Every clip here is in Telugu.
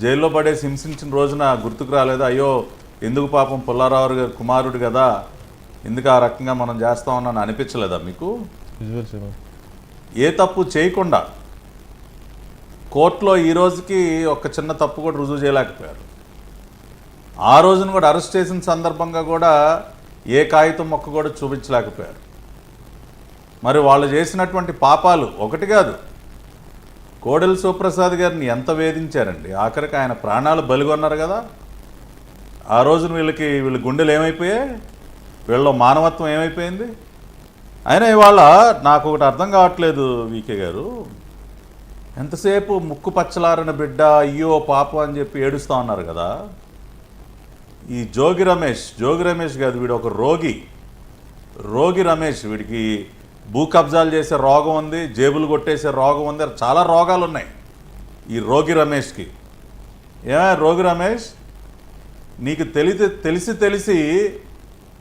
జైల్లో పడేసి హింసించిన రోజున గుర్తుకు రాలేదు. అయ్యో ఎందుకు పాపం పుల్లారావు గారు కుమారుడు కదా, ఎందుకు ఆ రకంగా మనం చేస్తామని అనిపించలేదా మీకు? ఏ తప్పు చేయకుండా కోర్టులో ఈ రోజుకి ఒక చిన్న తప్పు కూడా రుజువు చేయలేకపోయారు. ఆ రోజున కూడా అరెస్ట్ చేసిన సందర్భంగా కూడా ఏ కాగితం మొక్క కూడా చూపించలేకపోయారు. మరి వాళ్ళు చేసినటువంటి పాపాలు ఒకటి కాదు. కోడెల శివప్రసాద్ గారిని ఎంత వేధించారండి. ఆఖరికి ఆయన ప్రాణాలు బలిగొన్నారు కదా. ఆ రోజున వీళ్ళ గుండెలు ఏమైపోయాయి, వీళ్ళ మానవత్వం ఏమైపోయింది. అయినా ఇవాళ నాకు ఒకటి అర్థం కావట్లేదు వీకే గారు, ఎంతసేపు ముక్కు పచ్చలారని బిడ్డ అయ్యో పాపం అని చెప్పి ఏడుస్తూ ఉన్నారు కదా. ఈ జోగి రమేష్ కాదు, వీడు ఒక రోగి రమేష్. వీడికి భూ కబ్జాలు చేసే రోగం ఉంది, జేబులు కొట్టేసే రోగం ఉంది, చాలా రోగాలు ఉన్నాయి ఈ రోగి రమేష్కి. రోగి రమేష్, నీకు తెలిసి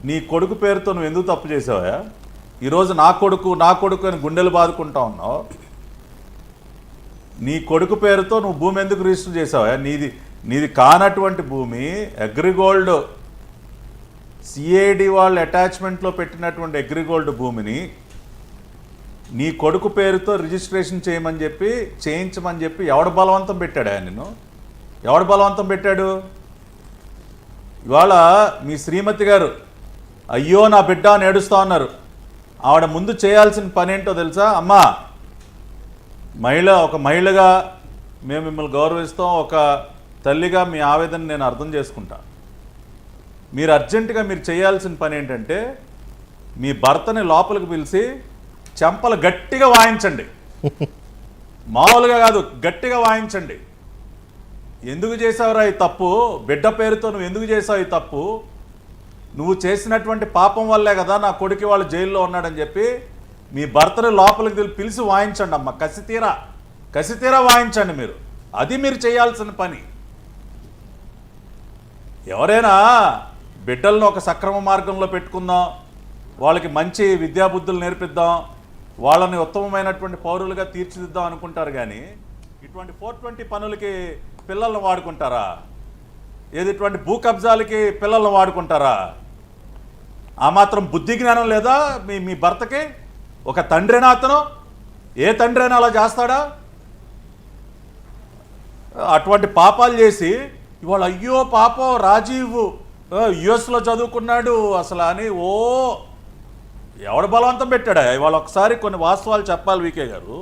నీ కొడుకు పేరుతో నువ్వు ఎందుకు తప్పు చేసావా? ఈరోజు నా కొడుకు అని గుండెలు బాదుకుంటా ఉన్నావు. నీ కొడుకు పేరుతో నువ్వు భూమి ఎందుకు రిజిస్టర్ చేసావా? నీది కానటువంటి భూమి అగ్రిగోల్డ్ సిఐడి వాళ్ళు అటాచ్మెంట్లో పెట్టినటువంటి అగ్రిగోల్డ్ భూమిని నీ కొడుకు పేరుతో రిజిస్ట్రేషన్ చేయించమని చెప్పి ఎవడు బలవంతం పెట్టాడు? నిన్ను ఎవడు బలవంతం పెట్టాడు? ఇవాళ మీ శ్రీమతి గారు అయ్యో నా బిడ్డ అని ఏడుస్తూ ఉన్నారు. ఆవిడ ముందు చేయాల్సిన పని ఏంటో తెలుసా? అమ్మా, ఒక మహిళగా మేము మిమ్మల్ని గౌరవిస్తాం, ఒక తల్లిగా మీ ఆవేదన నేను అర్థం చేసుకుంటా. మీరు అర్జెంటుగా మీరు చేయాల్సిన పని ఏంటంటే మీ భర్తని లోపలికి పిలిచి చెంపలు గట్టిగా వాయించండి. మామూలుగా కాదు, గట్టిగా వాయించండి. ఎందుకు చేసావురా ఈ తప్పు? బిడ్డ పేరుతో నువ్వు ఎందుకు చేసావు ఈ తప్పు? నువ్వు చేసినటువంటి పాపం వల్లే కదా నా కొడుకు వాళ్ళు జైల్లో ఉన్నాడని చెప్పి మీ భర్తని లోపలికి పిలిచి వాయించండి అమ్మ. కసితీరా వాయించండి మీరు. అది మీరు చేయాల్సిన పని. ఎవరైనా బిడ్డలను ఒక సక్రమ మార్గంలో పెట్టుకుందాం, వాళ్ళకి మంచి విద్యాబుద్ధులు నేర్పిద్దాం, వాళ్ళని ఉత్తమమైనటువంటి పౌరులుగా తీర్చిదిద్దాం అనుకుంటారు. కానీ ఇటువంటి 420 పనులకి పిల్లలను వాడుకుంటారా? ఇటువంటి భూ కబ్జాలకి పిల్లలను వాడుకుంటారా? ఆ మాత్రం బుద్ధి జ్ఞానం లేదా మీ భర్తకి? ఒక తండ్రినా అతను? ఏ తండ్రి అయినా అలా చేస్తాడా? అటువంటి పాపాలు చేసి ఇవాళ అయ్యో పాపం రాజీవ్ యుఎస్లో చదువుకున్నాడు అసలు అని ఎవడు బలవంతం పెట్టాడా? ఇవాళ ఒకసారి కొన్ని వాస్తవాలు చెప్పాలి వీకే గారు.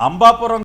అంబాపురం